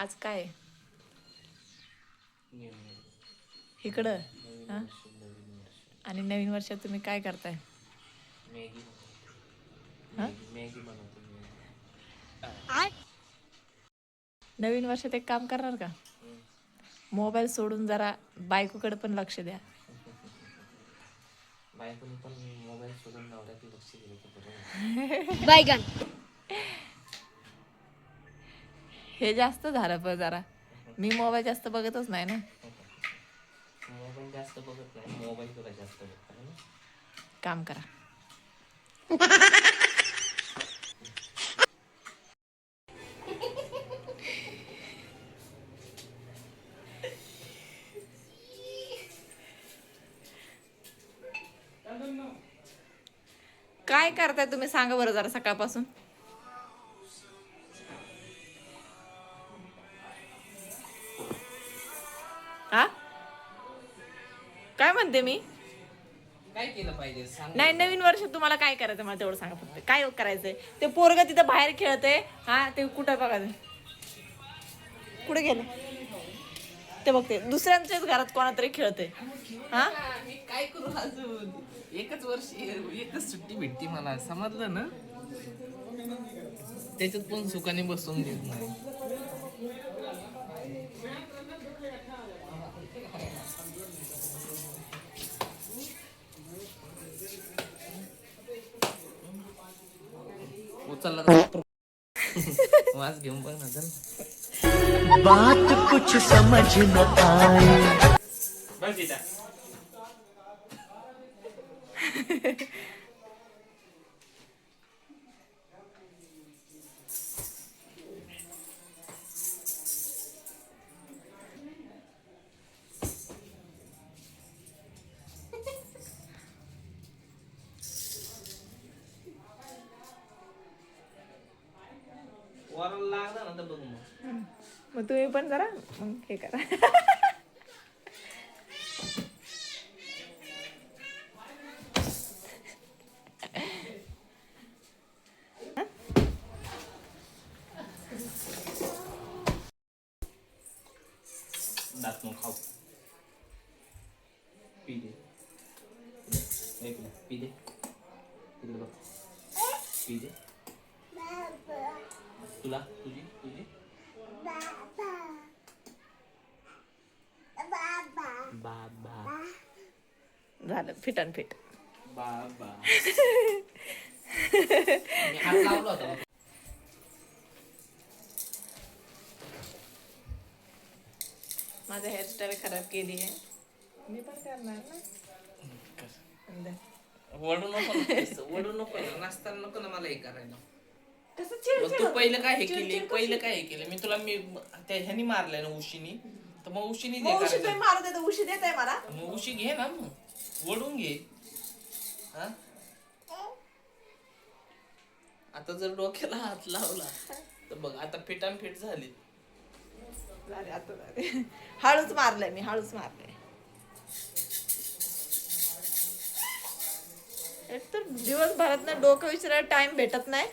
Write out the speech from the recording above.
आज काय इकडं हा? आणि नवीन वर्षात तुम्ही काय करताय? नवीन वर्षात एक काम करणार का? मोबाईल सोडून जरा बायकोकडे पण लक्ष द्या. बायकोनी पण मोबाईल सोडून नवऱ्याकडे लक्ष दिलं तर बरं. बैगन हे जास्त झालं पण जरा. मी मोबाईल जास्त बघतच नाही ना. मोबाईल जास्त बघत नाही, मोबाईल तुला जास्त बघतात ना. काम करा. काय करताय तुम्ही सांगा बरं जरा सकाळपासून. हा काय म्हणते मी? काय केलं पाहिजे सांग. नाही नवीन वर्ष तुम्हाला काय करायचं मला तेवढं सांगा फक्त. काय करायचंय? ते पोरग तिथं बाहेर खेळतंय. हा ते कुठं बघा कुठे गेलं ते बघते. दुसऱ्यांच्याच घरात कोणातरी खेळते. हा मी काय करू अजून? एकच वर्ष एकच सुट्टी भेटती मला, समजलं ना. त्याच्यात पण सुखाने बसून देत नाही. उचलला वास घेऊन बघ ना चल. बात कुछ समझ न आए. बस इथं. वराला लागला ना तर बघ मग. मग तुम्ही पण जरा मग हे करा. दात मग खाऊ. पी दे. पी दे. इकडे बघ. पी दे. तुला तुझी तुझी बाबा झालं फिट अन फिट. बाबा मी हात लावला होता. माझं हेअरस्टाईल खराब केली आहे. मी पण करणार ना. वडू नको ना केस, वडू नको ना, नाचताना नको ना मला हे करायला. कसं मग तू पहिलं काय हे केली, पहिलं काय हे केलं मी तुला. मी त्या ह्यानी मारलंय ना उशीनी, तर मग उशीनी दे उशी करायचं. तुम्ही मारत आहे तर उशी देत आहे मला. मग उशी घे ना, मग वडून घे. हा आता जर डोक्याला हात लावला तर बघ आता फिटान फिट झाली. झाले आता झाले. हळूच मारलंय मी, हळूच मारलंय. एक तर दिवसभरात ना डोकं विचारायला टाइम भेटत नाही